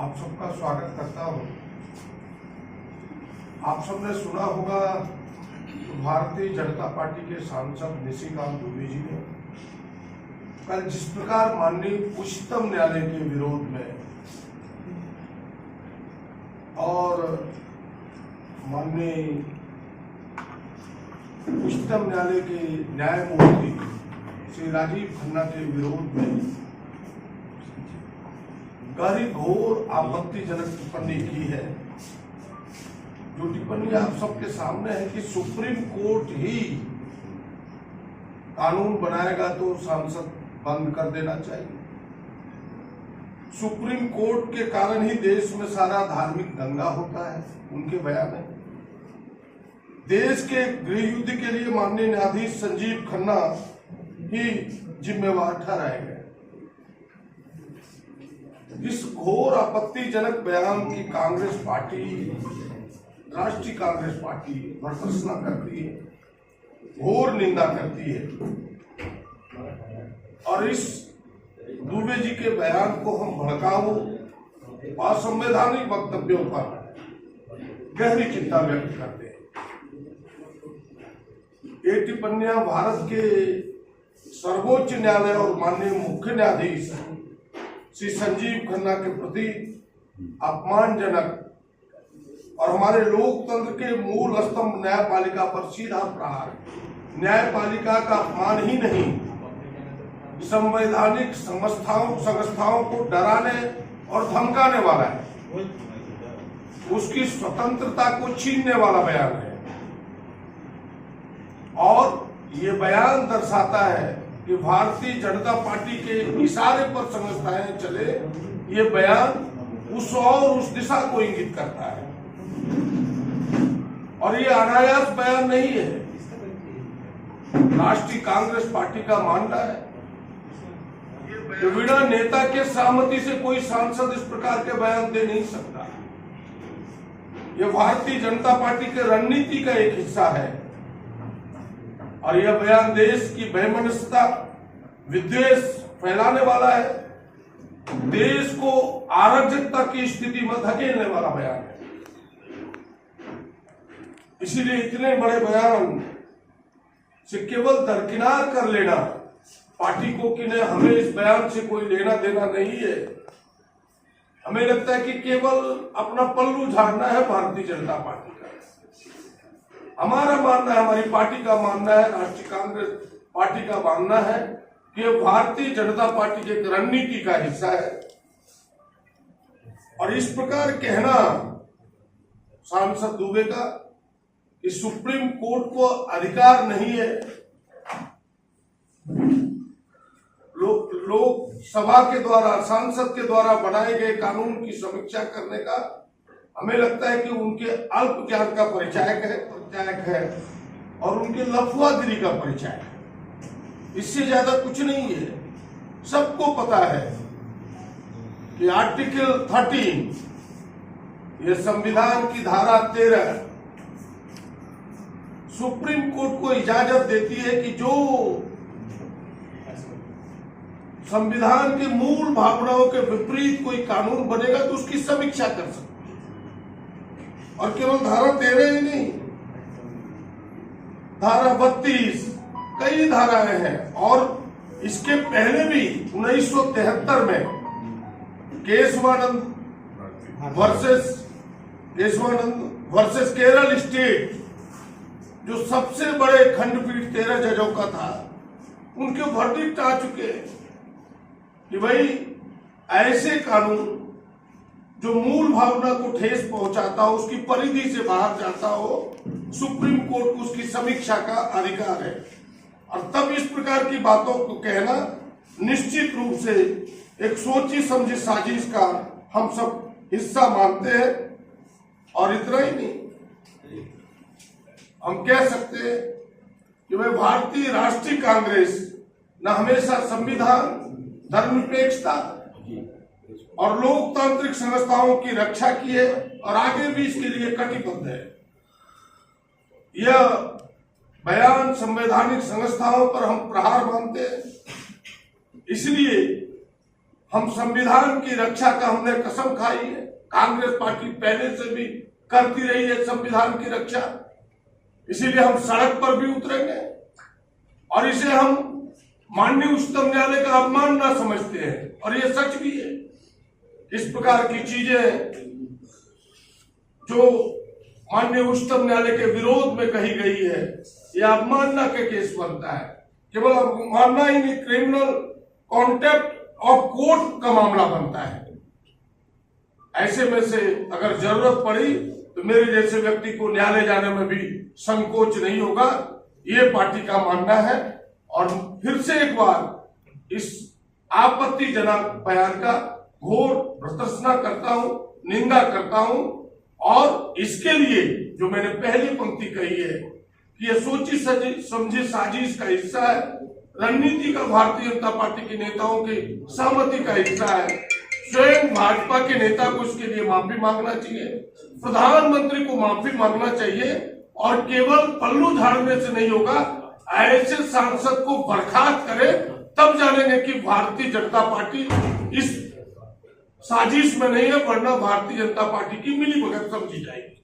आप सबका स्वागत करता हूं। आप सबने सुना होगा तो भारतीय जनता पार्टी के सांसद निशिकांत दुबे जी ने कल जिस प्रकार माननीय उच्चतम न्यायालय के विरोध में और माननीय उच्चतम न्यायालय के न्यायमूर्ति श्री राजीव खन्ना के विरोध में गहरी घोर आपत्तिजनक टिप्पणी की है, जो टिप्पणी आप सबके सामने है कि सुप्रीम कोर्ट ही कानून बनाएगा तो सांसद बंद कर देना चाहिए। सुप्रीम कोर्ट के कारण ही देश में सारा धार्मिक दंगा होता है। उनके बयान है देश के गृह युद्ध के लिए माननीय न्यायाधीश संजीव खन्ना ही जिम्मेवार ठहराए गए। इस घोर आपत्तिजनक बयान की कांग्रेस पार्टी, राष्ट्रीय कांग्रेस पार्टी भर्त्सना करती है, घोर निंदा करती है और इस दुबे जी के बयान को हम भड़काऊ असंवैधानिक वक्तव्यों पर गहरी चिंता व्यक्त करते हैं। ये टिप्पणियां भारत के सर्वोच्च न्यायालय और माननीय मुख्य न्यायाधीश श्री संजीव खन्ना के प्रति अपमानजनक और हमारे लोकतंत्र के मूल स्तंभ न्यायपालिका पर सीधा प्रहार, न्यायपालिका का अपमान ही नहीं, संवैधानिक संस्थाओं को डराने और धमकाने वाला है, उसकी स्वतंत्रता को छीनने वाला बयान है। और ये बयान दर्शाता है कि भारतीय जनता पार्टी के इशारे पर संस्थाएं चले, ये बयान उस दिशा को इंगित करता है और ये अनायास बयान नहीं है। राष्ट्रीय कांग्रेस पार्टी का मानना है कि बिना नेता के सहमति से कोई सांसद इस प्रकार के बयान दे नहीं सकता। यह भारतीय जनता पार्टी के रणनीति का एक हिस्सा है और यह बयान देश की वैमनस्यता, विद्वेष फैलाने वाला है, देश को अराजकता की स्थिति में धकेलने वाला बयान है। इसीलिए इतने बड़े बयान से केवल दरकिनार कर लेना पार्टी को कि नहीं, हमें इस बयान से कोई लेना देना नहीं है। हमें लगता है कि केवल अपना पल्लू झाड़ना है भारतीय जनता पार्टी का। हमारा मानना है, हमारी पार्टी का मानना है, राष्ट्रीय कांग्रेस पार्टी का मानना है कि भारतीय जनता पार्टी की एक रणनीति का हिस्सा है और इस प्रकार कहना सांसद दुबे का कि सुप्रीम कोर्ट को अधिकार नहीं है लोकसभा के द्वारा, सांसद के द्वारा बनाए गए कानून की समीक्षा करने का, हमें लगता है कि उनके अल्प ज्ञान का परिचायक है और उनके लफुआगिरी का परिचय है। इससे ज्यादा कुछ नहीं है। सबको पता है कि आर्टिकल 13, ये संविधान की धारा 13 सुप्रीम कोर्ट को इजाजत देती है कि जो संविधान के मूल भावनाओं के विपरीत कोई कानून बनेगा तो उसकी समीक्षा कर सकती है। और केवल धारा 13 ही नहीं, धारा 32, कई धाराएं हैं और इसके पहले भी 1973 में केशवानंद वर्सेस केरल स्टेट, जो सबसे बड़े खंडपीठ 13 जजों का था, उनके वर्डिक्ट आ चुके हैं कि भाई ऐसे कानून जो मूल भावना को ठेस पहुंचाता हो, उसकी परिधि से बाहर जाता हो, सुप्रीम कोर्ट को उसकी समीक्षा का अधिकार है। और तब इस प्रकार की बातों को कहना निश्चित रूप से एक सोची समझी साजिश का हम सब हिस्सा मानते हैं। और इतना ही नहीं, हम कह सकते हैं कि भाई भारतीय राष्ट्रीय कांग्रेस न हमेशा संविधान, धर्मनिरपेक्षता और लोकतांत्रिक संस्थाओं की रक्षा की है और आगे भी इसके लिए कटिबद्ध है। यह बयान संवैधानिक संस्थाओं पर हम प्रहार मानते हैं। इसलिए हम संविधान की रक्षा का हमने कसम खाई है। कांग्रेस पार्टी पहले से भी करती रही है संविधान की रक्षा, इसीलिए हम सड़क पर भी उतरेंगे और इसे हम माननीय उच्चतम न्यायालय का अपमान ना समझते हैं, और ये सच भी है। इस प्रकार की चीजें जो माननीय उच्चतम न्यायालय के विरोध में कही गई है, यह अवमानना के केस बनता है। केवल अवमानना ही नहीं, क्रिमिनल कॉन्टेम्प्ट ऑफ कोर्ट का मामला बनता है। ऐसे में से अगर जरूरत पड़ी तो मेरे जैसे व्यक्ति को न्यायालय जाने में भी संकोच नहीं होगा, ये पार्टी का मानना है। और फिर से एक बार इस आपत्तिजनक बयान का घोर भर्त्सना करता हूं, निंदा करता हूं, और इसके लिए जो मैंने पहली पंक्ति कही है कि यह सोची समझी साजिश का हिस्सा है, रणनीति का भारतीय जनता पार्टी के नेताओं की सहमति का हिस्सा है। स्वयं भाजपा के नेता को इसके लिए माफी मांगना चाहिए, प्रधानमंत्री को माफी मांगना चाहिए, और केवल पल्लू झाड़ने से नहीं होगा, ऐसे सांसद को बर्खास्त करें, तब जानेंगे कि भारतीय जनता पार्टी इस साजिश में नहीं है, वरना भारतीय जनता पार्टी की मिलीभगत समझी जाएगी।